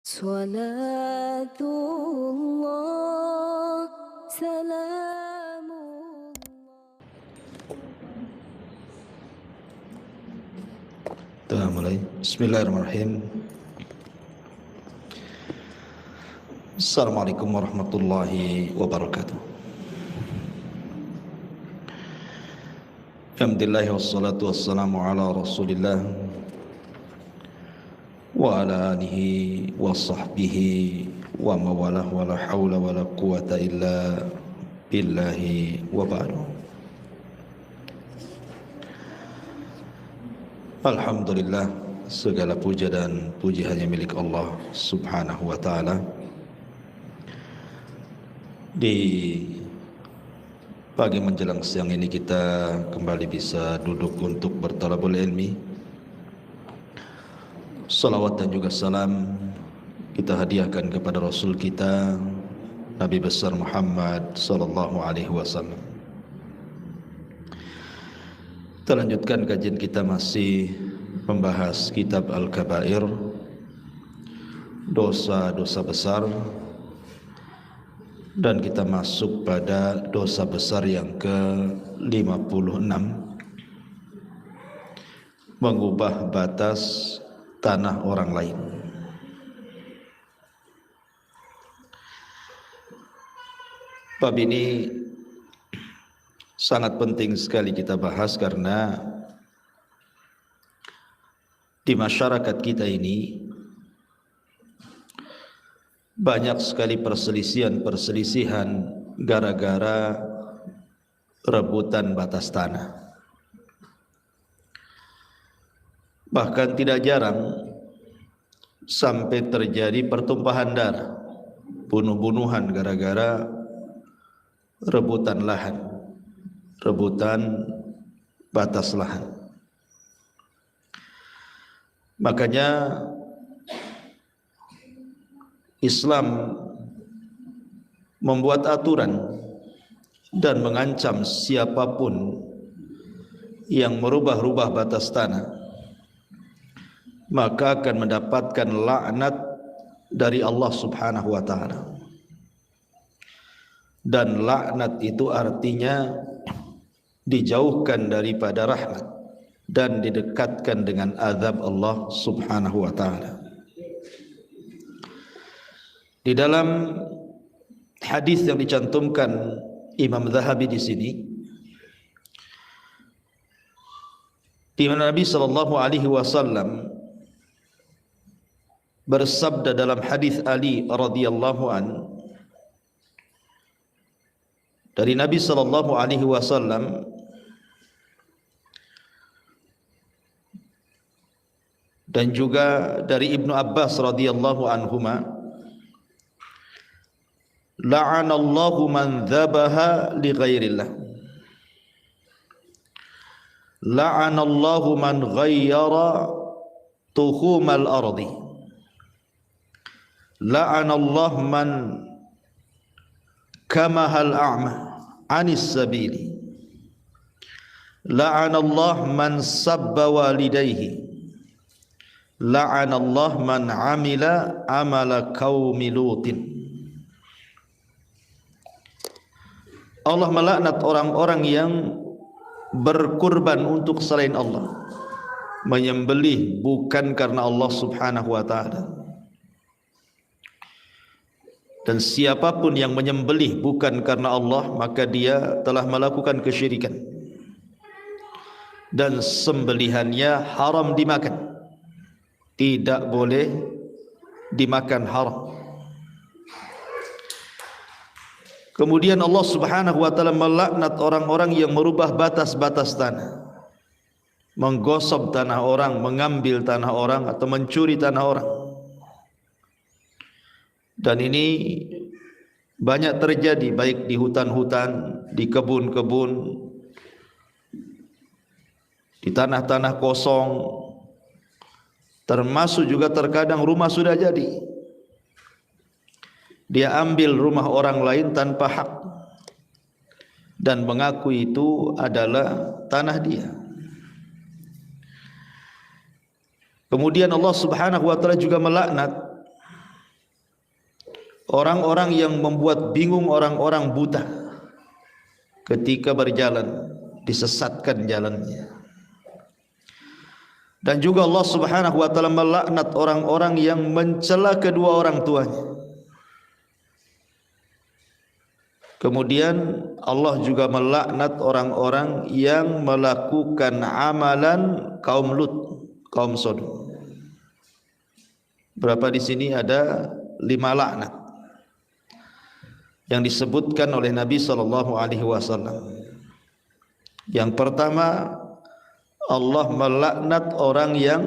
صلاة الله سلام الله. Kita mulai. Bismillahirrahmanirrahim. Assalamualaikum warahmatullahi wabarakatuh. Alhamdulillah wassalatu wassalamu ala Rasulillah wa ala alihi wa sahbihi wa mawalah wa la hawla wa la quwata illa billahi wa ba'du. Alhamdulillah, segala puja dan puji hanya milik Allah subhanahu wa ta'ala. Di pagi menjelang siang ini kita kembali bisa duduk untuk bertalabul ilmi. Salawat dan juga salam kita hadiahkan kepada Rasul kita Nabi besar Muhammad sallallahu alaihi wasallam. Kita lanjutkan kajian kita, masih membahas kitab Al-Kabair, dosa-dosa besar, dan kita masuk pada dosa besar yang ke-56, mengubah batas tanah orang lain. Bab ini sangat penting sekali kita bahas karena di masyarakat kita ini banyak sekali perselisihan gara-gara rebutan batas tanah. Bahkan tidak jarang sampai terjadi pertumpahan darah, bunuh-bunuhan gara-gara rebutan lahan, rebutan batas lahan. Makanya Islam membuat aturan dan mengancam siapapun yang merubah-rubah batas tanah, maka akan mendapatkan laknat dari Allah subhanahu wa ta'ala. Dan laknat itu artinya dijauhkan daripada rahmat dan didekatkan dengan azab Allah subhanahu wa ta'ala. Di dalam hadis yang dicantumkan Imam Zahabi di sini, di mana Nabi sallallahu alaihi wasallam bersabda dalam hadis Ali radhiyallahu an, dari Nabi sallallahu alaihi wasallam, dan juga dari Ibnu Abbas radhiyallahu anhuma, la'anallahu man dzabaha li ghairillah, la'anallahu man ghayyara tuhumal ardi, la'anallahu man kamahal a'ma anis sabili, la'anallahu man sabba walidayhi, la'anallahu man amila amala qaumi lutin. Allah melaknat orang-orang yang berkurban untuk selain Allah, menyembelih bukan karena Allah subhanahu wa ta'ala. Dan siapapun yang menyembelih bukan karena Allah, maka dia telah melakukan kesyirikan, dan sembelihannya haram dimakan, tidak boleh dimakan, haram. Kemudian Allah subhanahu wa ta'ala melaknat orang-orang yang merubah batas-batas tanah, menggosok tanah orang, mengambil tanah orang, atau mencuri tanah orang. Dan ini banyak terjadi, baik di hutan-hutan, di kebun-kebun, di tanah-tanah kosong, termasuk juga terkadang rumah sudah jadi, dia ambil rumah orang lain tanpa hak dan mengaku itu adalah tanah dia. Kemudian Allah subhanahu wa ta'ala juga melaknat orang-orang yang membuat bingung orang-orang buta ketika berjalan, disesatkan jalannya. Dan juga Allah Subhanahu wa taala melaknat orang-orang yang mencela kedua orang tuanya. Kemudian Allah juga melaknat orang-orang yang melakukan amalan kaum Lut, kaum Sodom. Berapa di sini ada 5 laknat yang disebutkan oleh Nabi SAW. Yang pertama, Allah melaknat orang yang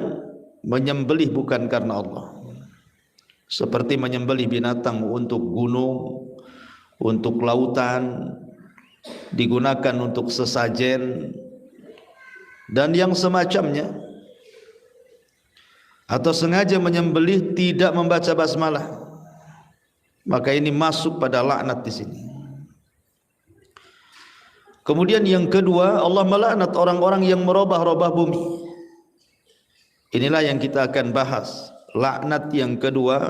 menyembelih bukan karena Allah, seperti menyembelih binatang untuk gunung, untuk lautan, digunakan untuk sesajen dan yang semacamnya, atau sengaja menyembelih tidak membaca basmalah, maka ini masuk pada laknat di sini. Kemudian yang kedua, Allah melaknat orang-orang yang merubah-rubah bumi. Inilah yang kita akan bahas. Laknat yang kedua,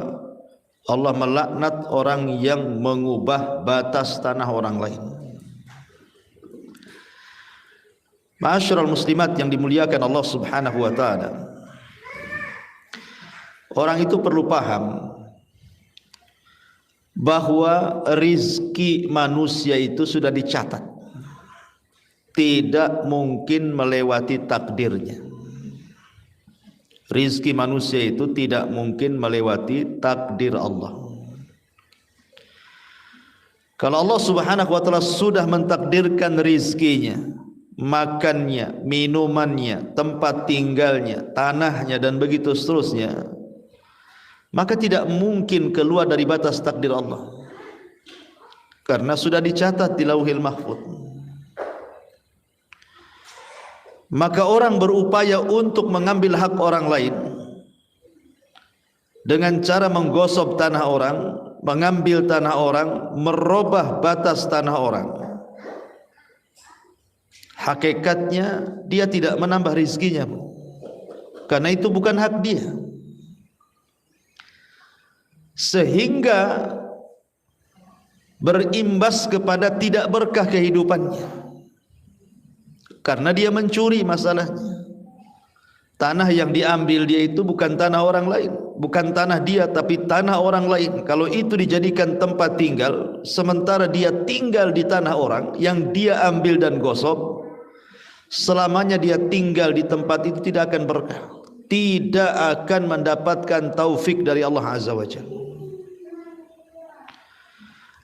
Allah melaknat orang yang mengubah batas tanah orang lain. Ma'asyiral muslimat yang dimuliakan Allah Subhanahu wa taala. Orang itu perlu paham bahwa rizki manusia itu sudah dicatat, tidak mungkin melewati takdirnya. Rizki manusia itu tidak mungkin melewati takdir Allah. Kalau Allah Subhanahu wa taala sudah mentakdirkan rizkinya, makannya, minumannya, tempat tinggalnya, tanahnya dan begitu seterusnya, maka tidak mungkin keluar dari batas takdir Allah, karena sudah dicatat di Lauhil Mahfuz. Maka orang berupaya untuk mengambil hak orang lain dengan cara menggosok tanah orang, mengambil tanah orang, merubah batas tanah orang. Hakikatnya dia tidak menambah rizkinya, karena itu bukan hak dia, sehingga berimbas kepada tidak berkah kehidupannya, karena dia mencuri masalahnya. Tanah yang diambil dia itu bukan tanah orang lain, bukan tanah dia, tapi tanah orang lain. Kalau itu dijadikan tempat tinggal, sementara dia tinggal di tanah orang yang dia ambil dan gosok, selamanya dia tinggal di tempat itu tidak akan berkah, tidak akan mendapatkan taufik dari Allah Azza wa Jalla.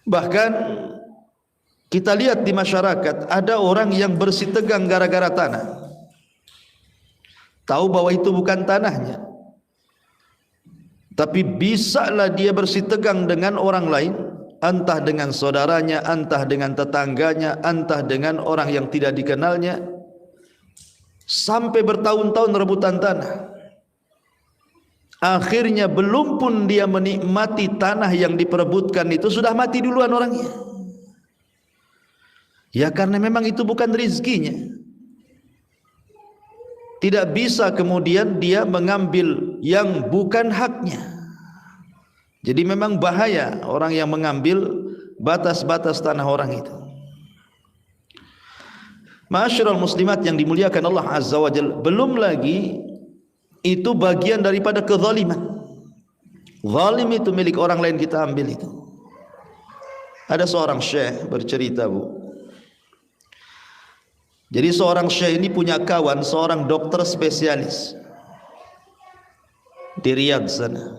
Bahkan kita lihat di masyarakat, ada orang yang bersitegang gara-gara tanah, tahu bahwa itu bukan tanahnya, tapi bisalah dia bersitegang dengan orang lain, entah dengan saudaranya, entah dengan tetangganya, entah dengan orang yang tidak dikenalnya, sampai bertahun-tahun rebutan tanah. Akhirnya belum pun dia menikmati tanah yang diperebutkan itu, sudah mati duluan orangnya. Ya karena memang itu bukan rizkinya. Tidak bisa kemudian dia mengambil yang bukan haknya. Jadi memang bahaya orang yang mengambil batas-batas tanah orang itu. Ma'asyiral muslimat yang dimuliakan Allah Azza wa Jalla, belum lagi itu bagian daripada kezaliman. Zalim itu milik orang lain kita ambil itu. Ada seorang syekh bercerita, Bu. Jadi seorang syekh ini punya kawan, seorang dokter spesialis di Riyadh sana.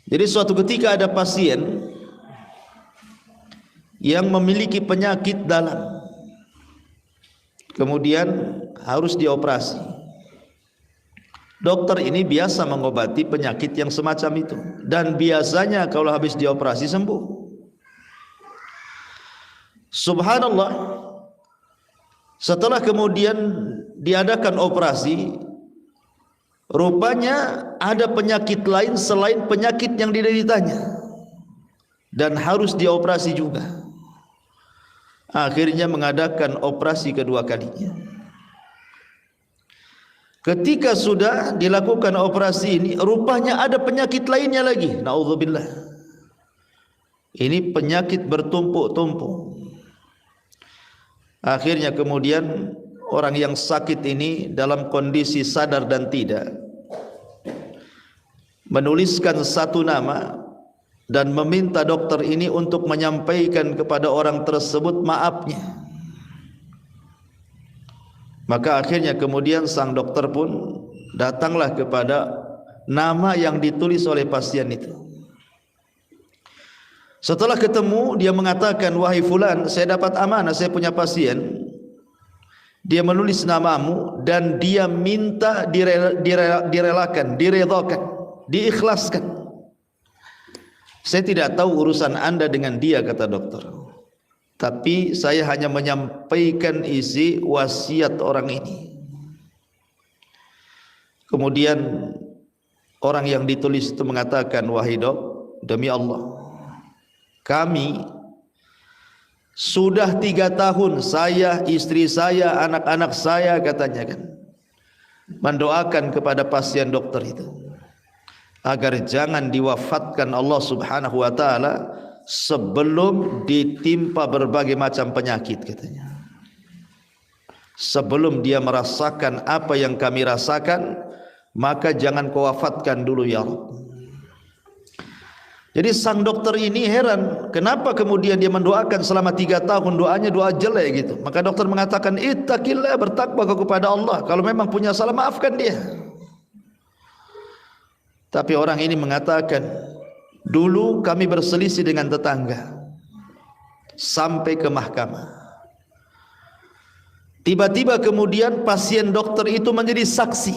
Jadi suatu ketika ada pasien yang memiliki penyakit dalam, kemudian harus dioperasi. Dokter ini biasa mengobati penyakit yang semacam itu, dan biasanya kalau habis dioperasi sembuh. Subhanallah, setelah kemudian diadakan operasi, rupanya ada penyakit lain selain penyakit yang dideritanya, dan harus dioperasi juga. Akhirnya mengadakan operasi kedua kalinya. Ketika sudah dilakukan operasi ini, rupanya ada penyakit lainnya lagi. Naudzubillah. Ini penyakit bertumpuk-tumpuk. Akhirnya kemudian orang yang sakit ini dalam kondisi sadar dan tidak menuliskan satu nama dan meminta dokter ini untuk menyampaikan kepada orang tersebut maafnya. Maka akhirnya kemudian sang dokter pun datanglah kepada nama yang ditulis oleh pasien itu. Setelah ketemu, dia mengatakan, wahai fulan, saya dapat amanah, saya punya pasien. Dia menulis namamu dan dia minta direlakan, diredhakan, diikhlaskan. Saya tidak tahu urusan Anda dengan dia, kata dokter. Tapi saya hanya menyampaikan isi wasiat orang ini. Kemudian orang yang ditulis itu mengatakan, wahai dok, demi Allah, kami sudah 3 tahun, saya, istri saya, anak-anak saya, katanya kan, mendoakan kepada pasien dokter itu agar jangan diwafatkan Allah Subhanahu wa ta'ala sebelum ditimpa berbagai macam penyakit, katanya. Sebelum dia merasakan apa yang kami rasakan, maka jangan kau wafatkan dulu ya Rabb. Jadi sang dokter ini heran, kenapa kemudian dia mendoakan selama 3 tahun doanya doa jelek gitu. Maka dokter mengatakan, ittaqillah, bertakwa kepada Allah. Kalau memang punya salah, maafkan dia. Tapi orang ini mengatakan, dulu kami berselisih dengan tetangga sampai ke mahkamah. Tiba-tiba kemudian pasien dokter itu menjadi saksi.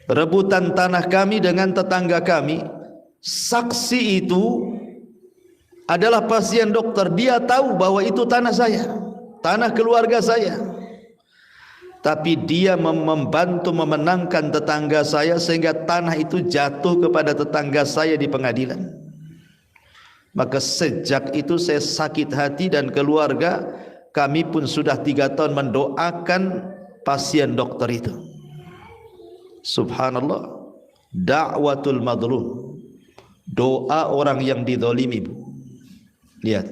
Rebutan tanah kami dengan tetangga kami. Saksi itu adalah pasien dokter. Dia tahu bahwa itu tanah saya, tanah keluarga saya. Tapi dia membantu memenangkan tetangga saya sehingga tanah itu jatuh kepada tetangga saya di pengadilan. Maka sejak itu saya sakit hati dan keluarga kami pun sudah 3 tahun mendoakan pasien dokter itu. Subhanallah. Da'watul madlum, doa orang yang dizalimi, Bu. Lihat.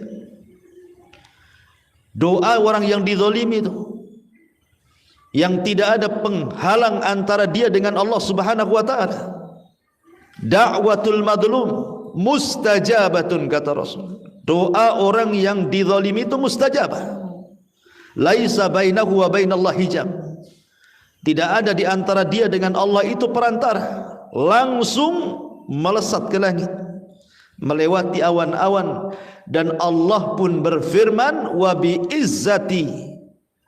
Doa orang yang dizalimi itu, yang tidak ada penghalang antara dia dengan Allah Subhanahu wa ta'ala. Da'watul madlum mustajabatun, kata Rasul. Doa orang yang dizalimi itu mustajabah. Laisa bainahu wa bainallahi hijab. Tidak ada di antara dia dengan Allah itu perantara. Langsung melesat ke langit, melewati awan-awan, dan Allah pun berfirman, wa bi izzati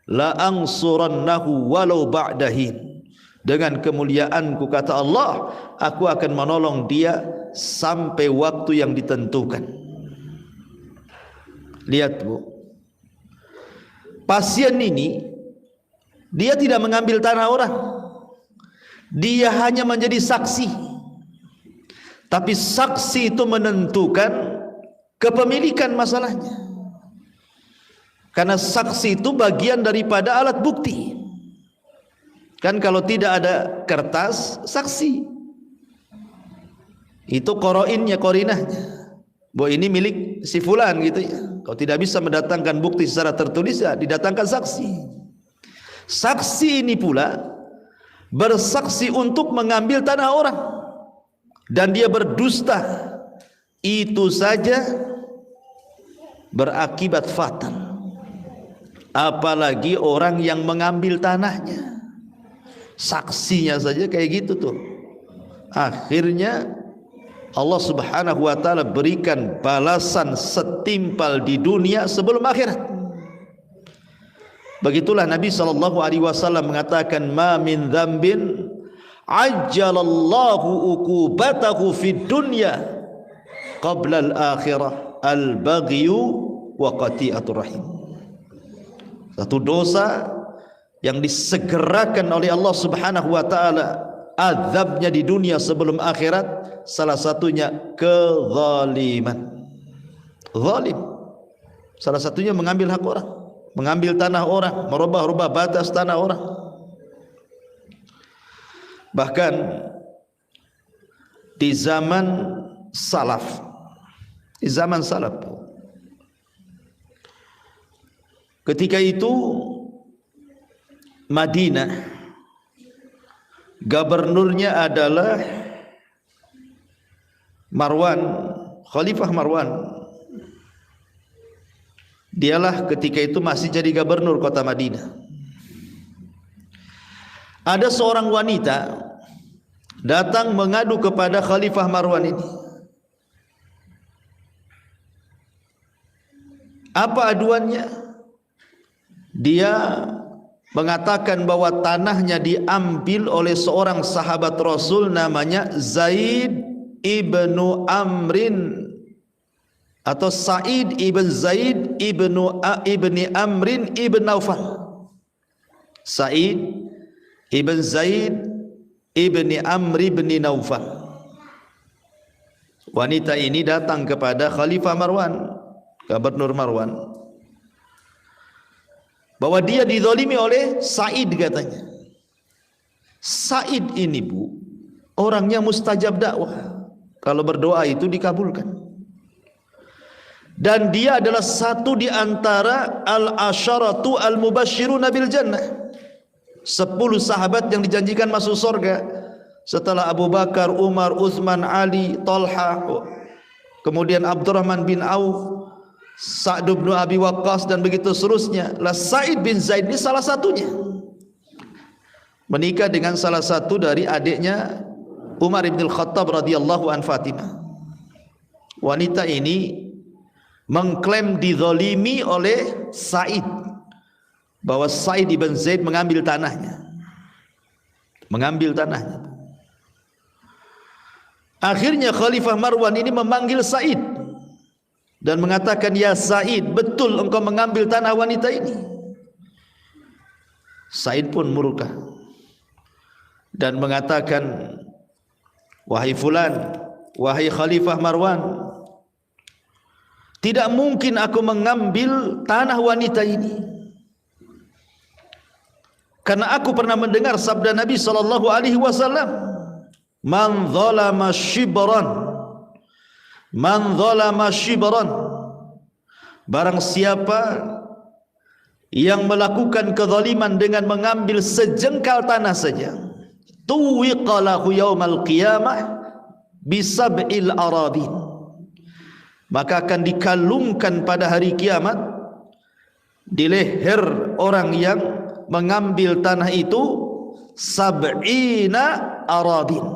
la ansurannahu walau ba'dahin. Dengan kemuliaanku, kata Allah, aku akan menolong dia sampai waktu yang ditentukan. Lihat, Bu, pasien ini dia tidak mengambil tanah orang, dia hanya menjadi saksi. Tapi saksi itu menentukan kepemilikan masalahnya. Karena saksi itu bagian daripada alat bukti. Kan kalau tidak ada kertas, saksi itu qoroinnya, korinahnya, bahwa ini milik si fulan gitu ya. Kalau tidak bisa mendatangkan bukti secara tertulis, ya didatangkan saksi. Saksi ini pula bersaksi untuk mengambil tanah orang, dan dia berdusta, itu saja berakibat fatal. Apalagi orang yang mengambil tanahnya, saksinya saja kayak gitu tuh. Akhirnya Allah Subhanahu wa ta'ala berikan balasan setimpal di dunia sebelum akhirat. Begitulah Nabi SAW mengatakan, ma min dzambin ajjalallahu uqubatahu fid dunya qabla al-akhirah al-baghyu wa qati'atur rahim. Satu dosa yang disegerakan oleh Allah Subhanahu wa taala azabnya di dunia sebelum akhirat, salah satunya kezaliman. Zalim, salah satunya mengambil hak orang, mengambil tanah orang, merubah-rubah batas tanah orang. Bahkan di zaman salaf, ketika itu Madinah gubernurnya adalah Marwan, Khalifah Marwan. Dialah ketika itu masih jadi gubernur kota Madinah. Ada seorang wanita datang mengadu kepada Khalifah Marwan ini. Apa aduannya? Dia mengatakan bahwa tanahnya diambil oleh seorang sahabat Rasul namanya Zaid ibnu Amrin atau Sa'id ibn Zaid ibni Amrin ibn Naufal. Sa'id ibn Zaid ibni Amr ibn Naufal. Wanita ini datang kepada Khalifah Marwan, Gubernur Marwan, bahwa dia dizalimi oleh Sa'id katanya. Sa'id ini bu, orangnya mustajab dakwah. Kalau berdoa itu dikabulkan. Dan dia adalah satu di antara al-asyaratu al-mubasyiruna bil jannah. 10 sahabat yang dijanjikan masuk surga setelah Abu Bakar, Umar, Utsman, Ali, Talha, kemudian Abdurrahman bin Auf, Sa'd bin Abi Waqqas dan begitu seterusnya. Lah Sa'id bin Zaid ini salah satunya. Menikah dengan salah satu dari adiknya Umar bin Khattab radhiyallahu an Fatimah. Wanita ini mengklaim dizalimi oleh Sa'id, bahwa Sa'id ibn Zaid mengambil tanahnya. Akhirnya Khalifah Marwan ini memanggil Sa'id dan mengatakan, "Ya Sa'id, betul engkau mengambil tanah wanita ini?" Sa'id pun murka dan mengatakan, "Wahai fulan, wahai Khalifah Marwan, tidak mungkin aku mengambil tanah wanita ini. Karena aku pernah mendengar sabda Nabi sallallahu alaihi wasallam, man zalama shibran, barang siapa yang melakukan kezaliman dengan mengambil sejengkal tanah saja, tuwiqa lahu yaumal qiyamah bisab'il aradin, maka akan dikalungkan pada hari kiamat di leher orang yang mengambil tanah itu sab'ina aradin,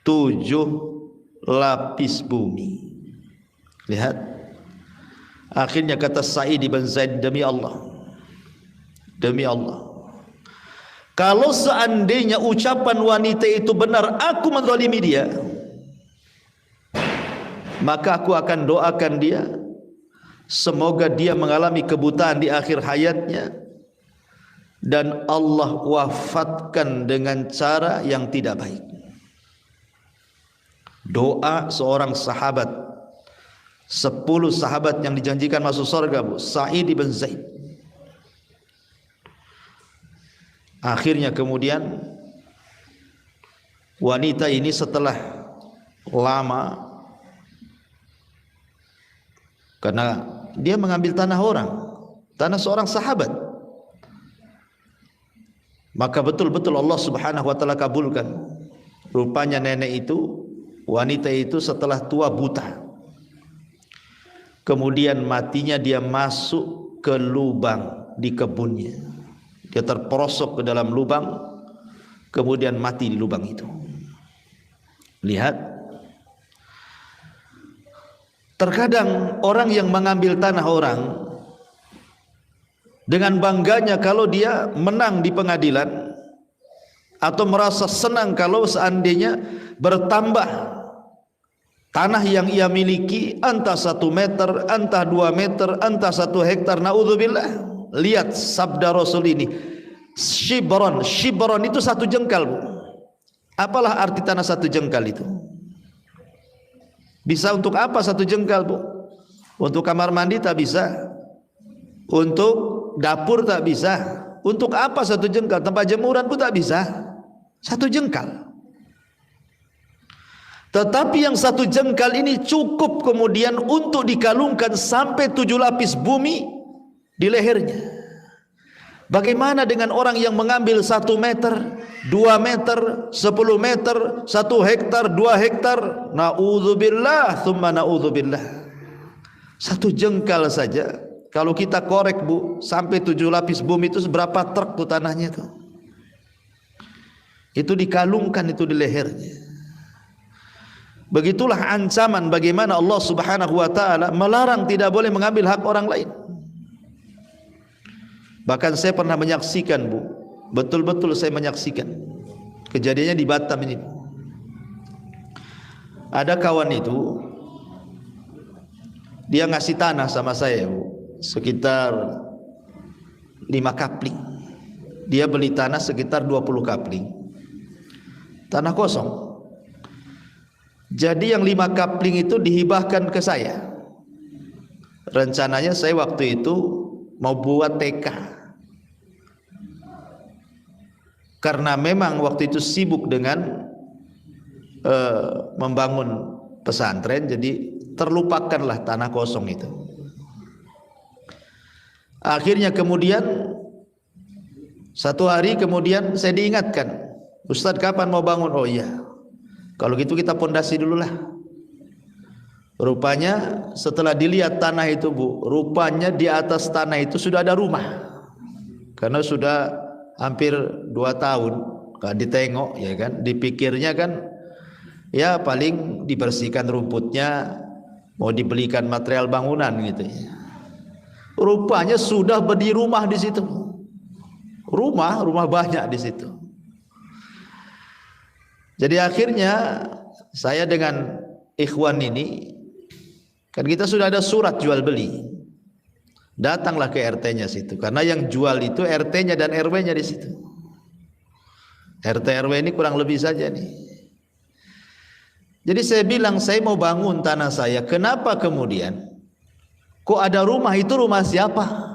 7 lapis bumi. Lihat, akhirnya kata Sa'id bin Zaid, demi Allah, kalau seandainya ucapan wanita itu benar, aku menzalimi dia, maka aku akan doakan dia, semoga dia mengalami kebutaan di akhir hayatnya dan Allah wafatkan dengan cara yang tidak baik. Doa seorang sahabat, 10 sahabat yang dijanjikan masuk surga, bu, Sa'id bin Zaid. Akhirnya kemudian wanita ini setelah lama, karena dia mengambil tanah orang, tanah seorang sahabat, maka betul-betul Allah subhanahu wa ta'ala kabulkan. Rupanya nenek itu, wanita itu setelah tua buta, kemudian matinya dia masuk ke lubang di kebunnya. Dia terperosok ke dalam lubang, kemudian mati di lubang itu. Lihat, terkadang orang yang mengambil tanah orang dengan bangganya kalau dia menang di pengadilan, atau merasa senang kalau seandainya bertambah tanah yang ia miliki, entah 1 meter, entah 2 meter, entah 1 hektar, naudzubillah. Lihat sabda Rasul ini, shibron itu 1 jengkal, bu. Apalah arti tanah 1 jengkal itu? Bisa untuk apa 1 jengkal, bu? Untuk kamar mandi tak bisa, untuk dapur tak bisa, Untuk apa 1 jengkal? Tempat jemuran pun tak bisa 1 jengkal. Tetapi yang 1 jengkal ini cukup kemudian untuk dikalungkan sampai 7 lapis bumi di lehernya. Bagaimana dengan orang yang mengambil 1 meter, 2 meter, 10 meter, 1 hektar, 2 hektar? Na'udzubillah, thumma na'udzubillah. 1 jengkal saja, kalau kita korek Bu, sampai 7 lapis bumi itu berapa truk tuh tanahnya tuh. Itu dikalungkan itu di lehernya. Begitulah ancaman bagaimana Allah Subhanahu wa taala melarang tidak boleh mengambil hak orang lain. Bahkan saya pernah menyaksikan Bu, betul-betul saya menyaksikan kejadiannya di Batam ini. Ada kawan itu, dia ngasih tanah sama saya Bu, sekitar 5 kapling. Dia beli tanah sekitar 20 kapling, tanah kosong. Jadi yang 5 kapling itu dihibahkan ke saya. Rencananya saya waktu itu mau buat TK, karena memang waktu itu sibuk dengan membangun pesantren, jadi terlupakanlah tanah kosong itu. Akhirnya kemudian satu hari kemudian saya diingatkan, Ustadz kapan mau bangun? Oh iya, kalau gitu kita pondasi dulu lah. Rupanya setelah dilihat tanah itu Bu, rupanya di atas tanah itu sudah ada rumah. Karena sudah hampir 2 tahun gak ditengok, ya kan, dipikirnya kan ya paling dibersihkan rumputnya, mau dibelikan material bangunan gitu ya. Rupanya sudah berdiri rumah di situ, rumah banyak di situ. Jadi akhirnya saya dengan ikhwan ini, kan kita sudah ada surat jual beli, datanglah ke RT-nya situ, karena yang jual itu RT-nya dan RW-nya di situ. RT RW ini kurang lebih saja nih. Jadi saya bilang saya mau bangun tanah saya, kenapa kemudian kok ada rumah, itu rumah siapa?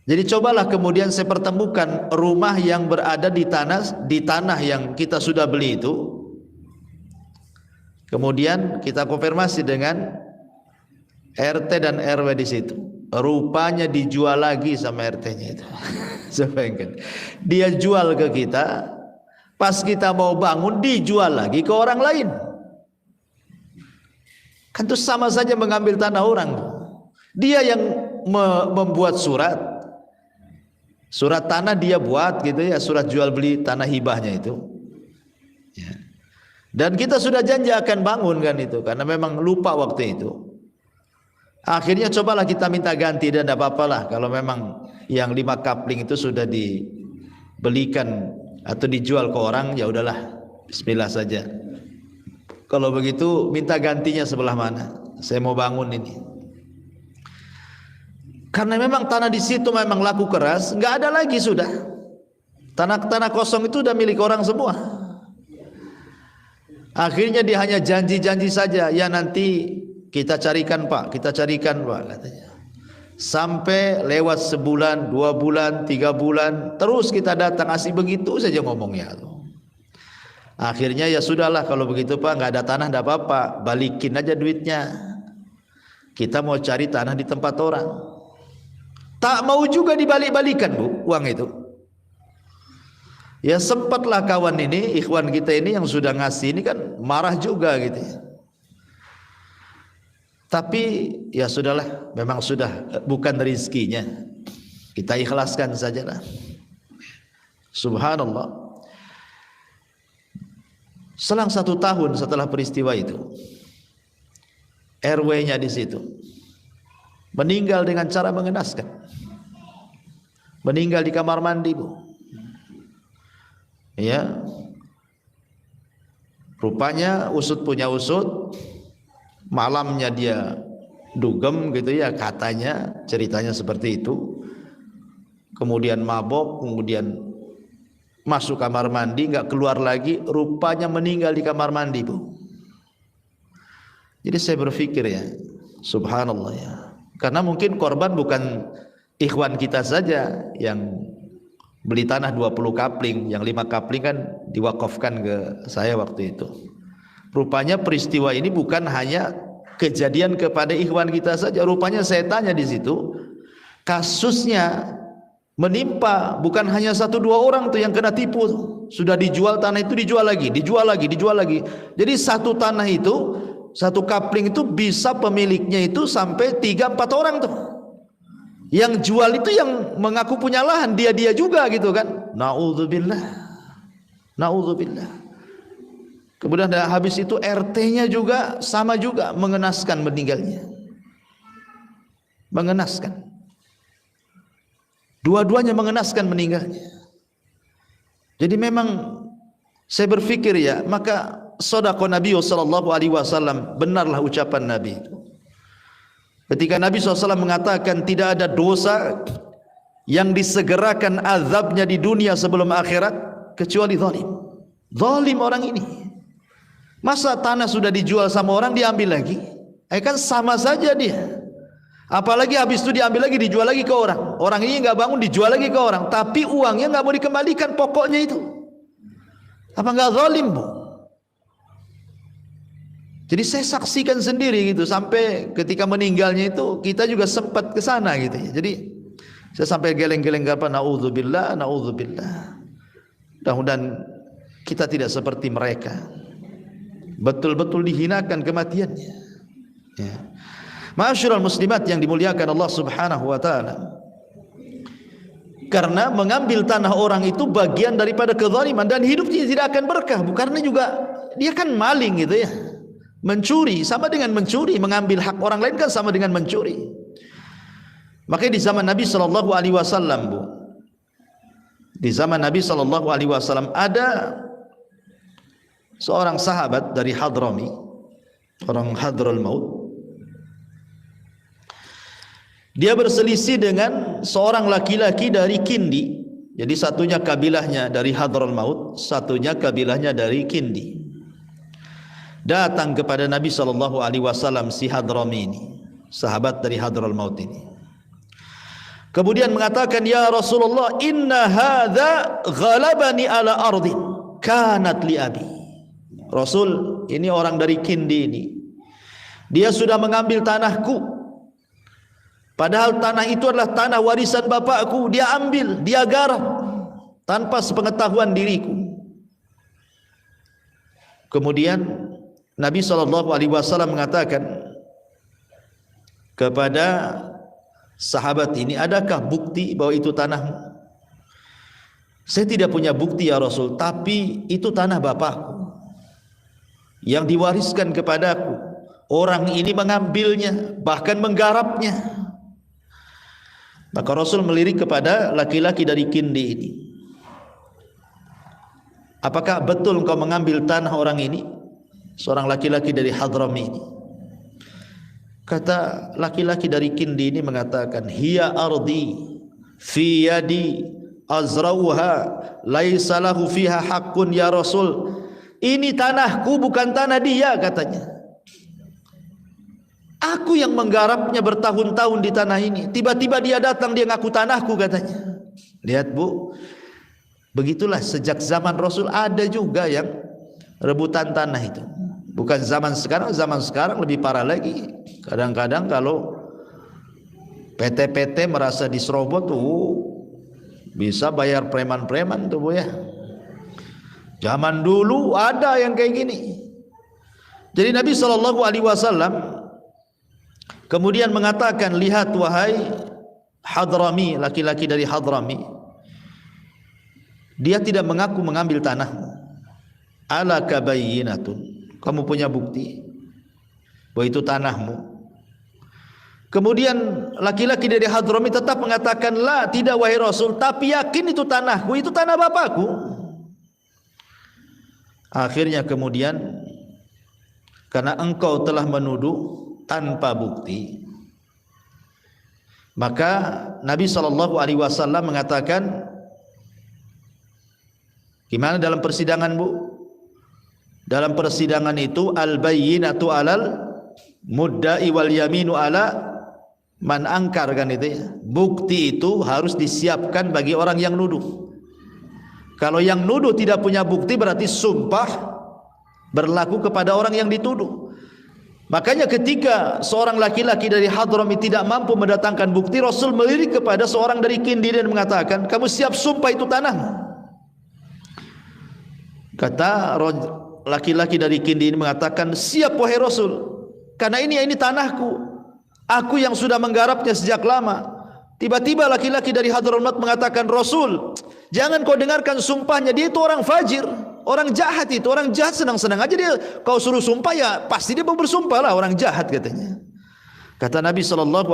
Jadi cobalah kemudian saya pertemukan rumah yang berada di tanah yang kita sudah beli itu. Kemudian kita konfirmasi dengan RT dan RW di situ. Rupanya dijual lagi sama RT-nya itu. Dia jual ke kita, pas kita mau bangun dijual lagi ke orang lain. Kan itu sama saja mengambil tanah orang. Dia yang membuat surat tanah dia buat gitu ya, surat jual beli tanah hibahnya itu ya. Dan kita sudah janji akan bangun kan itu, karena memang lupa waktu itu. Akhirnya cobalah kita minta ganti, dan tidak apa-apalah kalau memang yang 5 kapling itu sudah dibelikan atau dijual ke orang, ya udahlah, bismillah saja. Kalau begitu minta gantinya sebelah mana? Saya mau bangun ini. Karena memang tanah di situ memang laku keras, nggak ada lagi sudah. Tanah kosong itu udah milik orang semua. Akhirnya dia hanya janji-janji saja, ya nanti kita carikan Pak, katanya. Sampai lewat sebulan, 2 bulan, 3 bulan, terus kita datang, asih begitu saja ngomongnya. Akhirnya ya sudahlah kalau begitu Pak, nggak ada tanah, nggak apa-apa, balikin aja duitnya. Kita mau cari tanah di tempat orang. Tak mau juga dibalik-balikan Bu, uang itu. Ya sempatlah kawan ini, ikhwan kita ini yang sudah ngasih ini kan marah juga gitu ya. Tapi ya sudahlah, memang sudah bukan rezekinya, kita ikhlaskan sajalah. Subhanallah. Selang 1 tahun setelah peristiwa itu, RW-nya di situ meninggal dengan cara mengenaskan. Meninggal di kamar mandi Bu. Ya, rupanya usut punya usut, malamnya dia dugem gitu ya, katanya ceritanya seperti itu. Kemudian mabok, kemudian masuk kamar mandi, nggak keluar lagi, rupanya meninggal di kamar mandi Bu. Jadi saya berpikir ya, subhanallah ya, karena mungkin korban bukan ikhwan kita saja yang beli tanah 20 kapling, yang 5 kapling kan diwakafkan ke saya waktu itu. Rupanya peristiwa ini bukan hanya kejadian kepada ikhwan kita saja. Rupanya saya tanya di situ, kasusnya menimpa bukan hanya 1-2 orang tuh yang kena tipu. Sudah dijual tanah itu, dijual lagi. Jadi satu tanah itu, satu kapling itu bisa pemiliknya itu sampai 3-4 orang tuh. Yang jual itu yang mengaku punya lahan, dia juga gitu kan. Naudzubillah. Kemudian habis itu RT-nya juga sama juga mengenaskan meninggalnya. Mengenaskan. Dua-duanya mengenaskan meninggalnya. Jadi memang saya berpikir ya, maka shadaqah Nabi sallallahu alaihi wasallam, benarlah ucapan Nabi itu. Ketika Nabi SAW mengatakan tidak ada dosa yang disegerakan azabnya di dunia sebelum akhirat kecuali zalim. Zalim orang ini. Masa tanah sudah dijual sama orang diambil lagi? Kan sama saja dia. Apalagi habis itu diambil lagi, dijual lagi ke orang. Orang ini nggak bangun, dijual lagi ke orang. Tapi uangnya nggak mau dikembalikan, pokoknya itu. Apa nggak zalim, Bu? Jadi saya saksikan sendiri gitu, sampai ketika meninggalnya itu kita juga sempat ke sana gitu ya. Jadi saya sampai geleng-geleng apa, naudzubillah. Mudah-mudahan kita tidak seperti mereka. Betul-betul dihinakan kematiannya. Ya. Ma'asyiral muslimat yang dimuliakan Allah Subhanahu wa taala. Karena mengambil tanah orang itu bagian daripada kezaliman dan hidupnya tidak akan berkah, karena juga dia kan maling gitu ya. Mencuri sama dengan mencuri, mengambil hak orang lain kan sama dengan mencuri. Makanya di zaman Nabi sallallahu alaihi wasallam, Bu. Di zaman Nabi sallallahu alaihi wasallam ada seorang sahabat dari Hadrami, orang Hadraul Maut. Dia berselisih dengan seorang laki-laki dari Kindi. Jadi satunya kabilahnya dari Hadraul Maut, satunya kabilahnya dari Kindi. Datang kepada Nabi sallallahu alaihi wasallam si Hadrami ini, sahabat dari Hadraul Maut ini. Kemudian mengatakan, "Ya Rasulullah, inna hadza ghalabani ala ardin kanat li abi." Rasul, ini orang dari Kindi ini. Dia sudah mengambil tanahku. Padahal tanah itu adalah tanah warisan bapakku, dia ambil, dia garap tanpa sepengetahuan diriku. Kemudian Nabi SAW mengatakan kepada sahabat ini, adakah bukti bahwa itu tanahmu? Saya tidak punya bukti ya Rasul, tapi itu tanah bapakku yang diwariskan kepadaku. Orang ini mengambilnya, bahkan menggarapnya. Maka Rasul melirik kepada laki-laki dari Kindi ini. Apakah betul engkau mengambil tanah orang ini? Seorang laki-laki dari Hadrami ini. Kata laki-laki dari Kindi ini mengatakan, hiya ardi fi yadi azrauha laisa lahu fiha haqqun ya Rasul. Ini tanahku, bukan tanah dia, katanya. Aku yang menggarapnya bertahun-tahun di tanah ini. Tiba-tiba dia datang, dia ngaku tanahku, katanya. Lihat, Bu, begitulah sejak zaman Rasul ada juga yang rebutan tanah itu. Bukan zaman sekarang lebih parah lagi. Kadang-kadang kalau PT-PT merasa diserobot tuh bisa bayar preman-preman tuh, Bu ya. Zaman dulu ada yang kayak gini. Jadi Nabi SAW kemudian mengatakan, lihat wahai Hadrami, laki-laki dari Hadrami, dia tidak mengaku mengambil tanahmu. Ala kabayyinatun, kamu punya bukti bahwa itu tanahmu. Kemudian laki-laki dari Hadrami tetap mengatakan, la, tidak wahai Rasul, tapi yakin itu tanahku, itu tanah bapakku. Akhirnya kemudian, karena engkau telah menuduh tanpa bukti, maka Nabi SAW mengatakan, gimana dalam persidangan, Bu? Dalam persidangan itu al-bayyinatu alal mudda'i wal yaminu ala man angkar, kan itu ya. bukti itu harus disiapkan bagi orang yang nuduh. Kalau yang nuduh tidak punya bukti, berarti sumpah berlaku kepada orang yang dituduh. Makanya ketika seorang laki-laki dari Hadramit tidak mampu mendatangkan bukti, Rasul melirik kepada seorang dari Kindi dan mengatakan, kamu siap sumpah itu tanah. Kata laki-laki dari Kindi ini mengatakan, siap wahai Rasul, karena ini tanahku, aku yang sudah menggarapnya sejak lama. Tiba-tiba laki-laki dari Hadramut mengatakan, Rasul, jangan kau dengarkan sumpahnya, dia itu orang fajir, orang jahat itu, orang jahat senang-senang aja dia, kau suruh sumpah ya pasti dia mau bersumpah lah, orang jahat katanya. Kata Nabi SAW,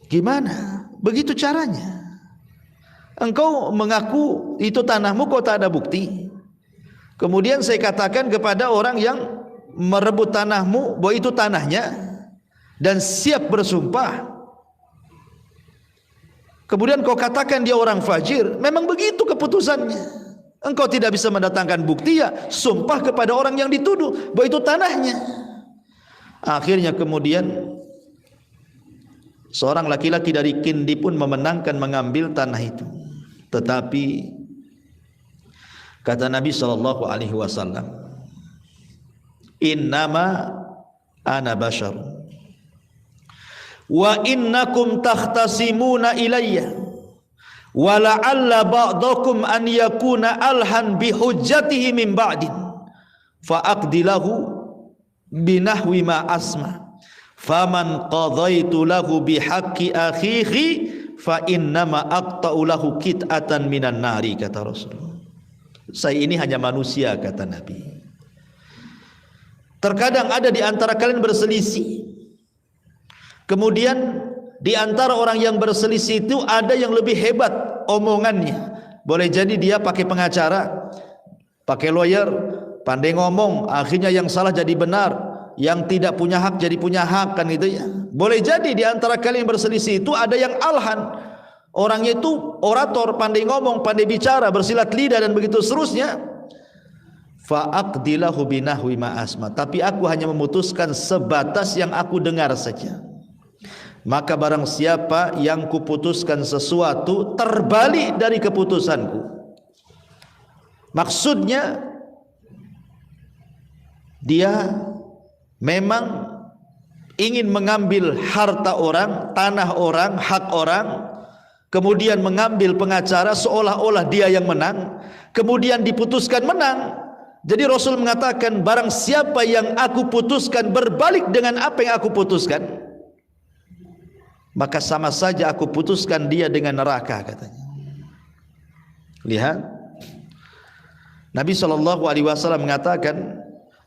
gimana? Begitu caranya. Engkau mengaku itu tanahmu, kau tak ada bukti. Kemudian saya katakan kepada orang yang merebut tanahmu bahwa itu tanahnya dan siap bersumpah. Kemudian kau katakan dia orang fajir, memang begitu keputusannya. Engkau tidak bisa mendatangkan bukti, ya sumpah kepada orang yang dituduh bahwa itu tanahnya. Akhirnya kemudian seorang laki-laki dari Kindi pun memenangkan mengambil tanah itu. Tetapi kata Nabi SAW, innama ana bashar wa innakum takhtasimuna ilayya wa la'alla ba'dakum an yakuna alhan bihujjatihi min ba'din fa aqdilahu binahwi ma asma faman qadaitu lahu bihaqqi akhihi fa innama aqta'u lahu kit'atan minan nari, kata Rasulullah. Saya ini hanya manusia, kata Nabi. Terkadang ada di antara kalian berselisih. Kemudian di antara orang yang berselisih itu ada yang lebih hebat omongannya. Boleh jadi dia pakai pengacara, pakai lawyer, pandai ngomong, akhirnya yang salah jadi benar, yang tidak punya hak jadi punya hak, kan gitu ya. Boleh jadi di antara kalian yang berselisih itu ada yang alhan, orangnya itu orator, pandai ngomong, pandai bicara, bersilat lidah dan begitu seterusnya. Fa'aqdilahu binahwi ma asma, tapi aku hanya memutuskan sebatas yang aku dengar saja. Maka barang siapa yang kuputuskan sesuatu terbalik dari keputusanku, maksudnya dia memang ingin mengambil harta orang, tanah orang, hak orang, kemudian mengambil pengacara seolah-olah dia yang menang, kemudian diputuskan menang. Jadi Rasul mengatakan, barang siapa yang aku putuskan berbalik dengan apa yang aku putuskan, maka sama saja aku putuskan dia dengan neraka, katanya. Lihat, Nabi SAW mengatakan,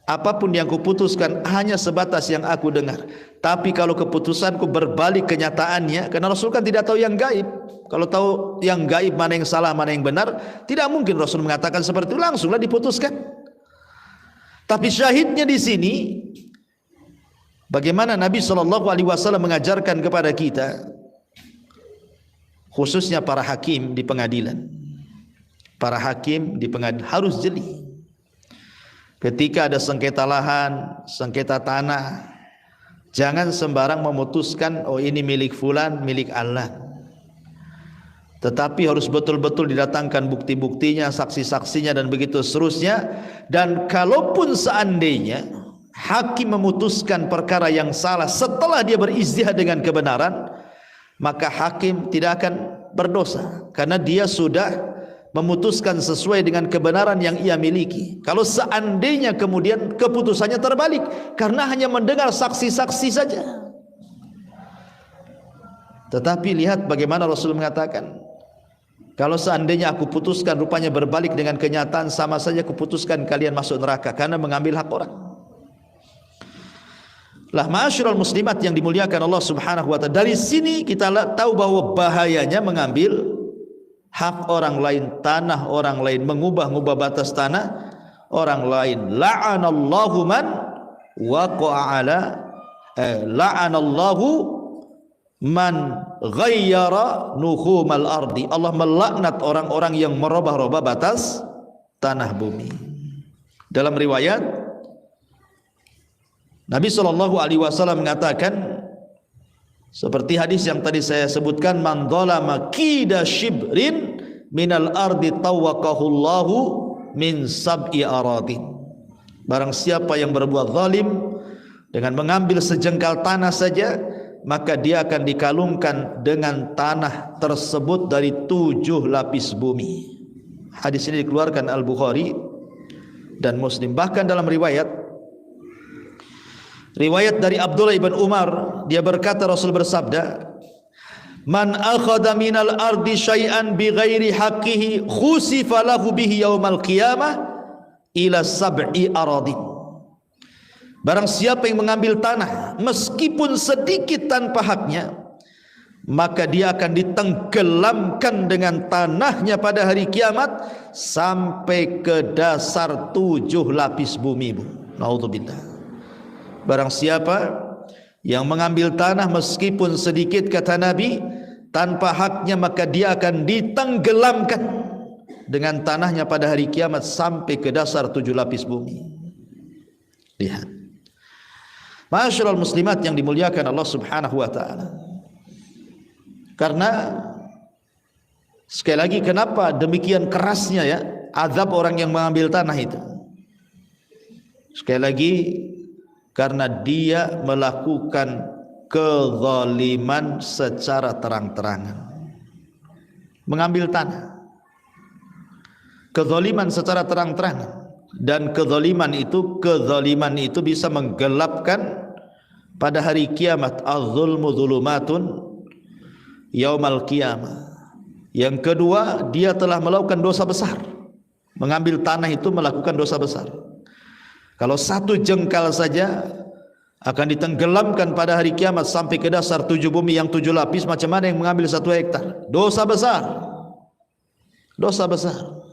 apapun yang kuputuskan hanya sebatas yang aku dengar. Tapi kalau keputusanku berbalik kenyataannya, karena Rasul kan tidak tahu yang gaib. Kalau tahu yang gaib, mana yang salah, mana yang benar, tidak mungkin Rasul mengatakan seperti itu, langsunglah diputuskan. Tapi syahidnya di sini, bagaimana Nabi SAW mengajarkan kepada kita, khususnya para hakim di pengadilan. Para hakim di pengadilan harus jeli. Ketika ada sengketa lahan, sengketa tanah, jangan sembarang memutuskan, oh ini milik fulan, milik Allah. Tetapi harus betul-betul didatangkan bukti-buktinya, saksi-saksinya dan begitu seterusnya. Dan kalaupun seandainya hakim memutuskan perkara yang salah setelah dia berijtihad dengan kebenaran, maka hakim tidak akan berdosa karena dia sudah memutuskan sesuai dengan kebenaran yang ia miliki. Kalau seandainya kemudian keputusannya terbalik karena hanya mendengar saksi-saksi saja. Tetapi lihat bagaimana Rasul mengatakan, kalau seandainya aku putuskan rupanya berbalik dengan kenyataan, sama saja kuputuskan kalian masuk neraka karena mengambil hak orang. Lah ma'asyiral muslimat yang dimuliakan Allah Subhanahu wa taala, dari sini kita tahu bahwa bahayanya mengambil hak orang lain, tanah orang lain, mengubah-ubah batas tanah orang lain. La'anallahu man waqa'a ala la'anallahu man ghayyara nuhumal ardi. Allah melaknat orang-orang yang merubah-rubah batas tanah bumi. Dalam riwayat Nabi SAW mengatakan, Seperti hadis yang tadi saya sebutkan, man dzalama qida shibrin minal ardi tawaqahullahu min sab'i aradin. Barang siapa yang berbuat zalim dengan mengambil sejengkal tanah saja, maka dia akan dikalungkan dengan tanah tersebut dari 7 lapis bumi. Hadis ini dikeluarkan Al-Bukhari dan Muslim. Bahkan dalam riwayat dari Abdullah ibn Umar, dia berkata, Rasul bersabda, man akhadha minal ardi syai'an bighairi haqqihi khusifa lahu bihi yaumal qiyamah ila sab'i aradin. Barang siapa yang mengambil tanah meskipun sedikit tanpa haknya, maka dia akan ditenggelamkan dengan tanahnya pada hari kiamat sampai ke dasar 7 lapis bumi. Naudzubillah. Barang siapa yang mengambil tanah meskipun sedikit, kata Nabi, tanpa haknya, maka dia akan ditenggelamkan dengan tanahnya pada hari kiamat sampai ke dasar 7 lapis bumi. Lihat. Masyaallah muslimat yang dimuliakan Allah Subhanahu wa taala. Karena sekali lagi, kenapa demikian kerasnya ya azab orang yang mengambil tanah itu? Sekali lagi, karena dia melakukan kezaliman secara terang-terangan. Mengambil tanah, kezaliman secara terang-terangan. Dan kezaliman itu bisa menggelapkan pada hari kiamat. Az-zulmu zulumatun yaumal qiyamah. Yang kedua, dia telah melakukan dosa besar. Mengambil tanah itu melakukan dosa besar. Kalau 1 jengkal saja akan ditenggelamkan pada hari kiamat sampai ke dasar 7 bumi yang 7 lapis. Macam mana yang mengambil 1 hektar? Dosa besar. Dosa besar.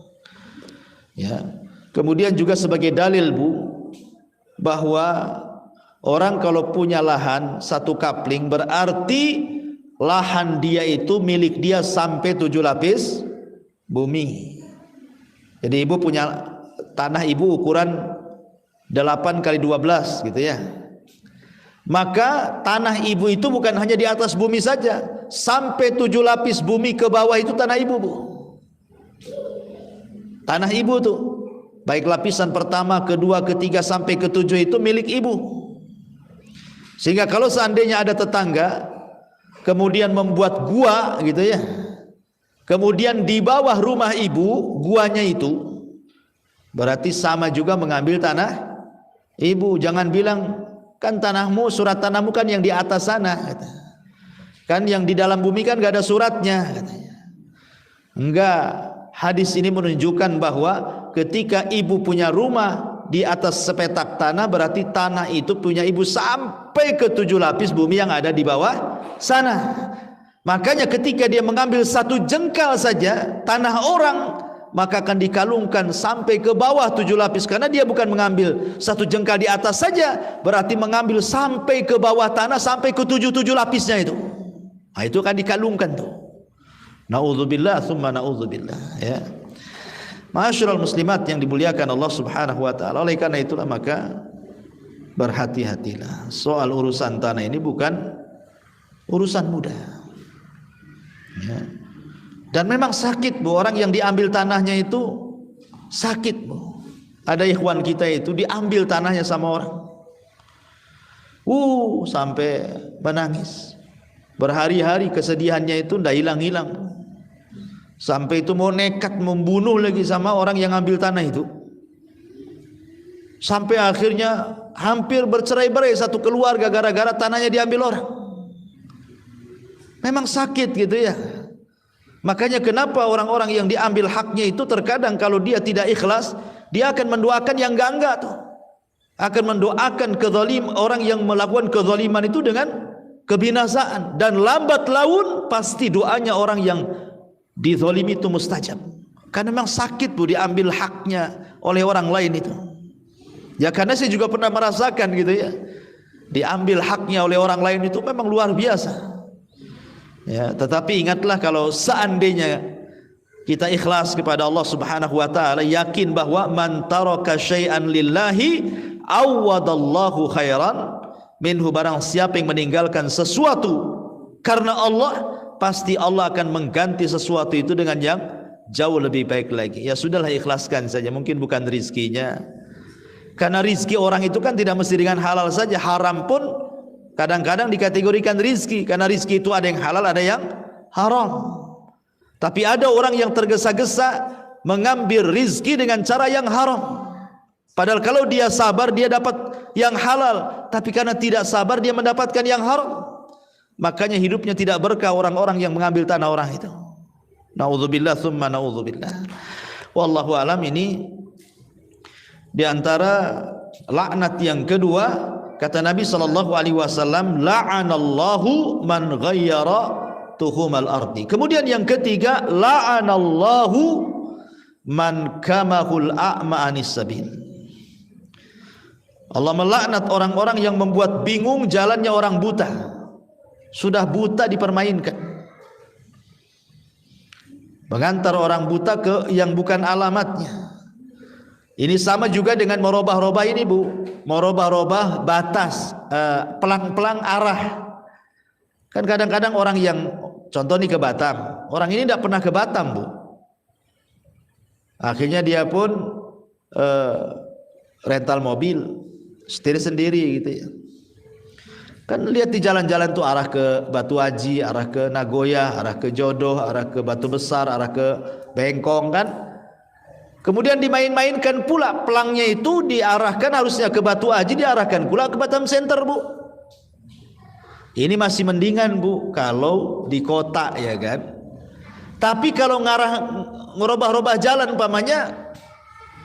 Ya. Kemudian juga sebagai dalil bahwa orang kalau punya lahan 1 kapling, berarti lahan dia itu milik dia sampai 7 lapis bumi. Jadi ibu punya tanah ibu ukuran 8 kali 12 gitu ya. Maka tanah ibu itu bukan hanya di atas bumi saja, sampai 7 lapis bumi ke bawah itu tanah ibu, Bu. Tanah ibu tuh, baik lapisan pertama, kedua, ketiga sampai ke-7 itu milik ibu. Sehingga kalau seandainya ada tetangga kemudian membuat gua gitu ya, kemudian di bawah rumah ibu guanya itu, berarti sama juga mengambil tanah ibu. Jangan bilang, kan tanahmu, surat tanahmu kan yang di atas sana, kan yang di dalam bumi kan gak ada suratnya, katanya. Enggak. Hadis ini menunjukkan bahwa ketika ibu punya rumah di atas sepetak tanah, berarti tanah itu punya ibu sampai ke 7 lapis bumi yang ada di bawah sana. Makanya ketika dia mengambil 1 jengkal saja tanah orang, maka akan dikalungkan sampai ke bawah 7 lapis. Karena dia bukan mengambil 1 jengkal di atas saja, berarti mengambil sampai ke bawah tanah, sampai ke 7 lapisnya itu. Nah, itu akan dikalungkan tuh. Na'udzubillah tsumma na'udzubillah, ya. Ma'asyiral muslimat yang dimuliakan Allah Subhanahu wa taala. Oleh karena itulah maka berhati-hatilah. Soal urusan tanah ini bukan urusan mudah. Ya. Dan memang sakit, Bu, orang yang diambil tanahnya itu sakit, Bu. Ada ikhwan kita itu diambil tanahnya sama orang. Sampai menangis. Berhari-hari kesedihannya itu tidak hilang-hilang. Sampai itu mau nekat membunuh lagi sama orang yang ambil tanah itu. Sampai akhirnya hampir bercerai-berai 1 keluarga gara-gara tanahnya diambil orang. Memang sakit gitu ya. Makanya kenapa orang-orang yang diambil haknya itu terkadang kalau dia tidak ikhlas, dia akan mendoakan yang enggak-enggak tuh. Akan mendoakan orang yang melakukan kezaliman itu dengan kebinasaan, dan lambat laun pasti doanya orang yang dizalimi itu mustajab. Karena memang sakit, Bu, diambil haknya oleh orang lain itu. Ya, karena saya juga pernah merasakan gitu ya. Diambil haknya oleh orang lain itu memang luar biasa. Ya, tetapi ingatlah kalau seandainya kita ikhlas kepada Allah Subhanahu wa taala, yakin bahwa man taraka syai'an lillahi awwadallahu khairan minhu. Barang siapa yang meninggalkan sesuatu Karena Allah, pasti Allah akan mengganti sesuatu itu dengan yang jauh lebih baik lagi. Ya sudahlah, ikhlaskan saja. Mungkin bukan rizkinya. Karena rizki orang itu kan tidak mesti dengan halal saja. Haram pun kadang-kadang dikategorikan rizki. Karena rizki itu ada yang halal, ada yang haram. Tapi ada orang yang tergesa-gesa mengambil rizki dengan cara yang haram. Padahal kalau dia sabar, dia dapat yang halal. Tapi karena tidak sabar, dia mendapatkan yang haram. Makanya hidupnya tidak berkah orang-orang yang mengambil tanah orang itu. Na'udzubillah tsumma na'udzubillah. Wallahu alam. Ini di antara laknat yang kedua, kata Nabi SAW, la'anallahu man ghayyara tuhumal ardi. Kemudian yang ketiga, la'anallahu man kamahul a'ma anis sabil. Allah melaknat orang-orang yang membuat bingung jalannya orang buta. Sudah buta dipermainkan, mengantar orang buta ke yang bukan alamatnya. Ini sama juga dengan merubah-rubah ini, Bu. Merubah-rubah batas, pelang-pelang arah. Kan kadang-kadang orang yang, contoh nih ke Batam, orang ini tidak pernah ke Batam, Bu. Akhirnya dia pun rental mobil, setir sendiri gitu ya. Kan lihat di jalan-jalan tuh arah ke Batu Haji, arah ke Nagoya, arah ke Jodoh, arah ke Batu Besar, arah ke Bengkong kan. Kemudian dimain-mainkan pula, pelangnya itu diarahkan harusnya ke Batu Haji, diarahkan pula ke Batam Center, Bu. Ini masih mendingan, Bu, kalau di kota ya kan. Tapi kalau ngerubah-rubah jalan umpamanya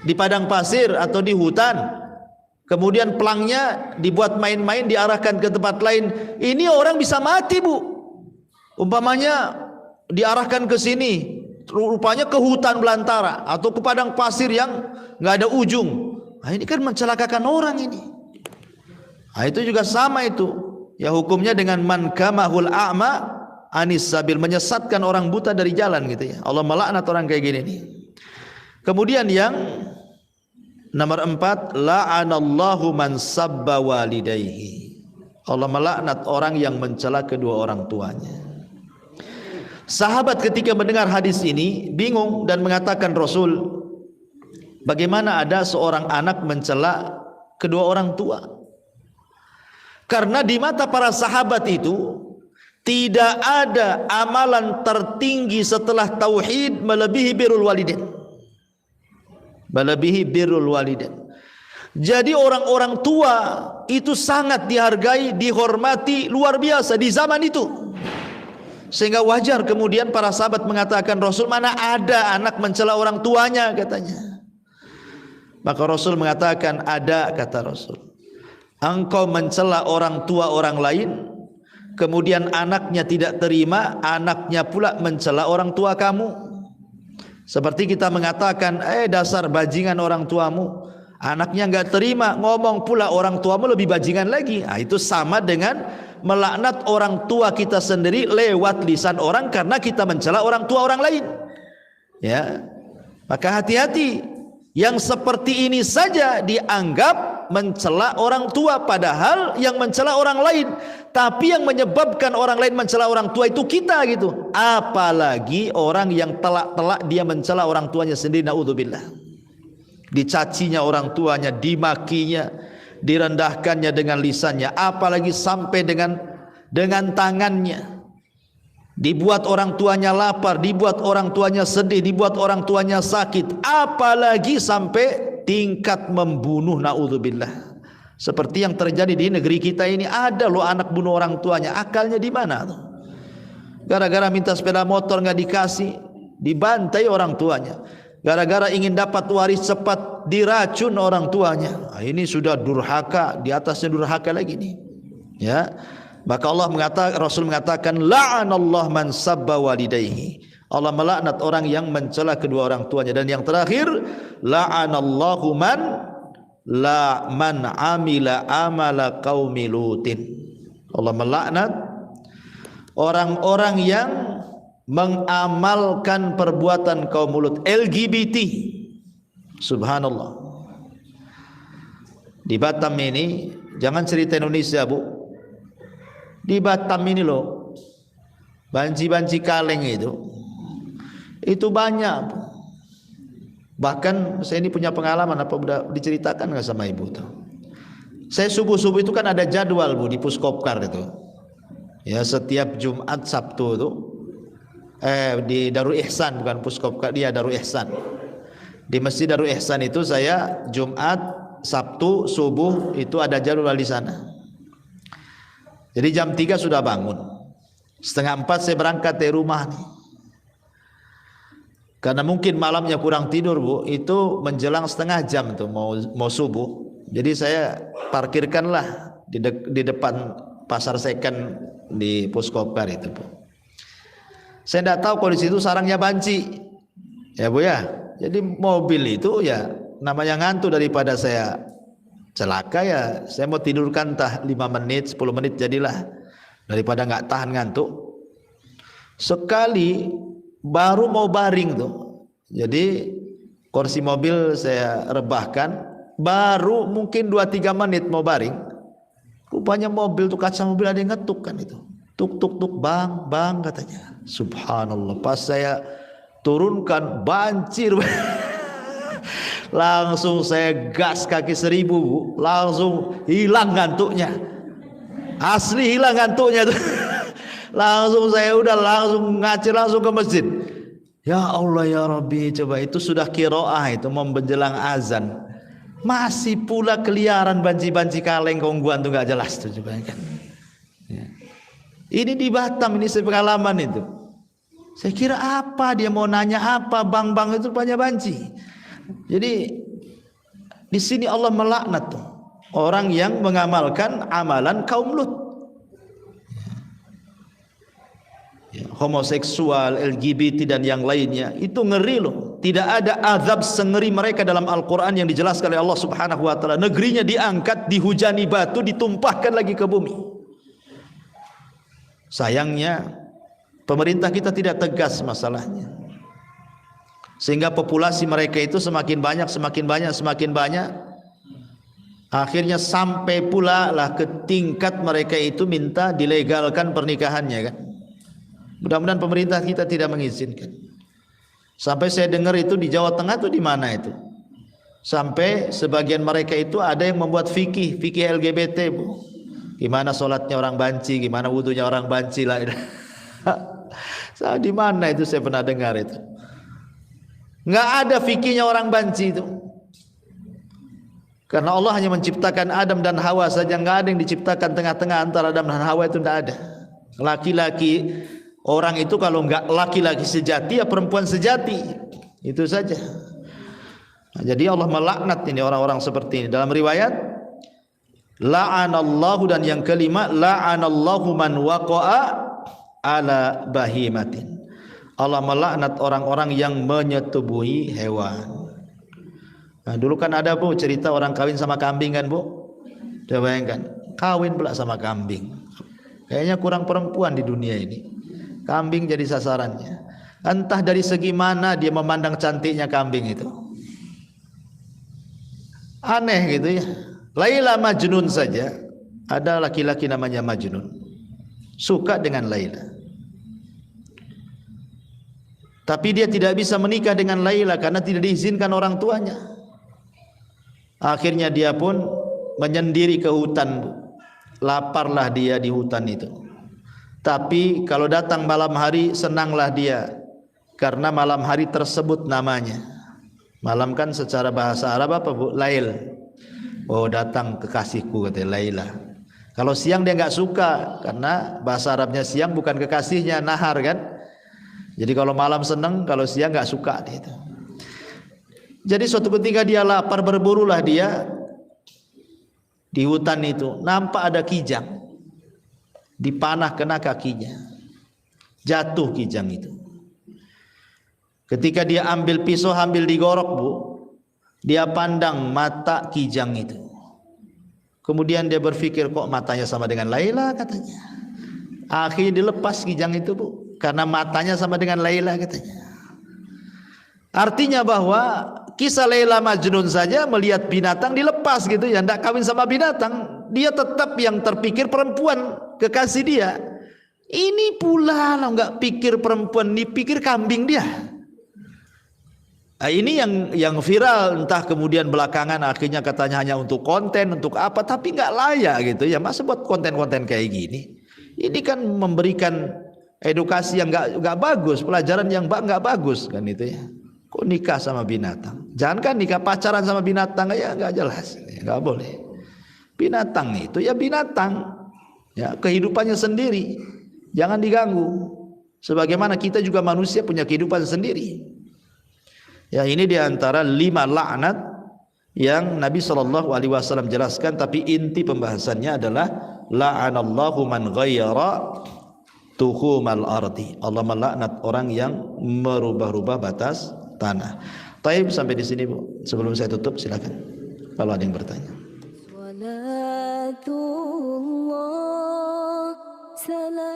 di padang pasir atau di hutan, kemudian pelangnya dibuat main-main, diarahkan ke tempat lain. Ini orang bisa mati, Bu. Umpamanya diarahkan ke sini, rupanya ke hutan belantara atau ke padang pasir yang nggak ada ujung. Nah, ini kan mencelakakan orang ini. Nah, itu juga sama itu. Ya hukumnya dengan man kamahul a'ma anis sabil, menyesatkan orang buta dari jalan gitu ya. Allah melaknat orang kayak gini nih. Kemudian yang nomor 4, la'anallahu man sabba walidayhi. Allah melaknat orang yang mencela kedua orang tuanya. Sahabat ketika mendengar hadis ini bingung dan mengatakan, Rasul, bagaimana ada seorang anak mencela kedua orang tua? Karena di mata para sahabat itu tidak ada amalan tertinggi setelah tauhid melebihi birrul walidain. Melebihi birrul walidain. Jadi orang-orang tua itu sangat dihargai, dihormati luar biasa di zaman itu. Sehingga wajar kemudian para sahabat mengatakan, Rasul, mana ada anak mencela orang tuanya, katanya. Maka Rasul mengatakan, ada, kata Rasul. Engkau mencela orang tua orang lain, kemudian anaknya tidak terima, anaknya pula mencela orang tua kamu. Seperti kita mengatakan, dasar bajingan orang tuamu. Anaknya enggak terima, ngomong pula orang tuamu lebih bajingan lagi. Nah, itu sama dengan melaknat orang tua kita sendiri lewat lisan orang karena kita mencela orang tua orang lain. Ya. Maka hati-hati. Yang seperti ini saja dianggap mencela orang tua, padahal yang mencela orang lain. Tapi yang menyebabkan orang lain mencela orang tua itu kita gitu. Apalagi orang yang telak-telak dia mencela orang tuanya sendiri, naudzubillah. Dicacinya orang tuanya, dimakinya, direndahkannya dengan lisannya, apalagi sampai dengan tangannya. Dibuat orang tuanya lapar, dibuat orang tuanya sedih, dibuat orang tuanya sakit, apalagi sampai tingkat membunuh, naudzubillah. Seperti yang terjadi di negeri kita ini, ada loh anak bunuh orang tuanya. Akalnya di mana tuh? Gara-gara minta sepeda motor nggak dikasih, dibantai orang tuanya. Gara-gara ingin dapat waris cepat, diracun orang tuanya. Nah, ini sudah durhaka, di atasnya durhaka lagi nih. Ya. Maka Rasul mengatakan, la'anallahu man sabba walidayhi. Allah melaknat orang yang mencela kedua orang tuanya. Dan yang terakhir, la'anallahu man amila amala qaumi lutin. Allah melaknat orang-orang yang mengamalkan perbuatan kaum Lut, LGBT. Subhanallah. Di Batam ini, jangan cerita Indonesia, Bu. Di Batam ini loh, banci-banci kaleng itu banyak. Bahkan saya ini punya pengalaman, apa udah diceritakan nggak sama ibu tuh? Saya subuh-subuh itu kan ada jadwal Bu di Puskopkar itu. Ya setiap Jumat Sabtu tuh di Darul Ihsan, bukan Puskopkar, dia Darul Ihsan. Di Masjid Darul Ihsan itu saya Jumat, Sabtu subuh itu ada jadwal di sana. Jadi jam 3 sudah bangun. Setengah 4 saya berangkat dari rumah nih. Karena mungkin malamnya kurang tidur Bu, itu menjelang setengah jam tuh mau subuh. Jadi saya parkirkanlah di depan pasar second di Puskopkar itu Bu. Saya tidak tahu kalau di situ sarangnya banci, ya Bu ya. Jadi mobil itu ya namanya ngantuk, daripada saya celaka ya saya mau tidurkan entah 5 menit 10 menit jadilah, daripada nggak tahan ngantuk. Sekali baru mau baring tuh, jadi kursi mobil saya rebahkan, baru mungkin 2-3 menit mau baring, rupanya mobil tuh, kaca mobil ada yang ngetuk kan itu, tuk tuk tuk, bang bang katanya. Subhanallah, pas saya turunkan banjir langsung saya gas kaki 1000 Bu, langsung hilang ngantuknya, asli hilang ngantuknya tuh. Langsung saya udah langsung ngacir langsung ke masjid. Ya Allah ya Rabbi, coba itu sudah qiraah itu mau menjelang azan, masih pula keliaran banci-banci kaleng kongguan tuh nggak jelas tuh, coba kan. Ya. Ini di Batam, ini saya pengalaman itu. Saya kira apa dia mau nanya apa, bang itu banyak banci. Jadi di sini Allah melaknat tuh orang yang mengamalkan amalan kaum Lut. Ya, homoseksual, LGBT dan yang lainnya, itu ngeri loh. Tidak ada azab sengeri mereka dalam Al-Quran yang dijelaskan oleh Allah Subhanahu wa ta'ala. Negerinya diangkat, dihujani batu, ditumpahkan lagi ke bumi. Sayangnya pemerintah kita tidak tegas masalahnya, sehingga populasi mereka itu semakin banyak. Akhirnya sampai pula lah ke tingkat mereka itu minta dilegalkan pernikahannya kan. Mudah-mudahan pemerintah kita tidak mengizinkan. Sampai saya dengar itu di Jawa Tengah tuh, di mana itu, sampai sebagian mereka itu ada yang membuat fikih LGBT Bu. Gimana sholatnya orang banci, gimana wudunya orang banci lah. Di mana itu saya pernah dengar itu. Nggak ada fikihnya orang banci itu. Karena Allah hanya menciptakan Adam dan Hawa saja, nggak ada yang diciptakan tengah-tengah antara Adam dan Hawa, itu nggak ada. Laki-laki orang itu kalau nggak laki-laki sejati ya perempuan sejati, itu saja. Nah, jadi Allah melaknat ini orang-orang seperti ini. Dalam riwayat la'anallahu, dan yang kelima la'anallahu man waqa'a ala bahimatin. Allah melaknat orang-orang yang menyetubuhi hewan. Nah, dulu kan ada Bu cerita orang kawin sama kambing kan Bu. Coba bayangkan, kawin pula sama kambing. Kayaknya kurang perempuan di dunia ini. Kambing jadi sasarannya. Entah dari segi mana dia memandang cantiknya kambing itu. Aneh gitu ya. Laila Majnun saja, ada laki-laki namanya Majnun, suka dengan Laila, tapi dia tidak bisa menikah dengan Laila karena tidak diizinkan orang tuanya. Akhirnya dia pun menyendiri ke hutan. Laparlah dia di hutan itu. Tapi kalau datang malam hari senanglah dia, karena malam hari tersebut namanya. Malam kan secara bahasa Arab apa Bu? Lail. Oh, datang kekasihku, kata Laila. Kalau siang dia nggak suka, karena bahasa Arabnya siang bukan kekasihnya, nahar kan. Jadi kalau malam senang, kalau siang nggak suka dia itu. Jadi suatu ketika dia lapar, berburulah dia di hutan itu. Nampak ada kijang, dipanah kena kakinya, jatuh kijang itu. Ketika dia ambil pisau, ambil digorok Bu, dia pandang mata kijang itu. Kemudian dia berpikir, kok matanya sama dengan Laila katanya. Akhirnya dilepas kijang itu Bu, karena matanya sama dengan Laila katanya. Artinya bahwa kisah Laila Majnun saja melihat binatang dilepas gitu ya, tidak kawin sama binatang, dia tetap yang terpikir perempuan kekasih dia. Ini pula lah nggak pikir perempuan, ini pikir kambing dia. Nah, ini yang viral, entah kemudian belakangan akhirnya katanya hanya untuk konten, untuk apa, tapi nggak layak gitu ya. Masa buat konten-konten kayak gini? Ini kan memberikan edukasi yang nggak bagus, pelajaran yang nggak bagus kan itu ya. Kok nikah sama binatang? Jangan kan nikah pacaran sama binatang ya nggak jelas, nggak boleh. Binatang itu ya binatang, ya kehidupannya sendiri, jangan diganggu. Sebagaimana kita juga manusia punya kehidupan sendiri. Ya ini diantara 5 laknat yang Nabi SAW jelaskan, tapi inti pembahasannya adalah la'anallahu man ghayyara tuhumal ardi. Allah melaknat orang yang merubah-rubah batas tanah. Taib, sampai di sini Bu. Sebelum saya tutup silakan kalau ada yang bertanya. Salatullah salam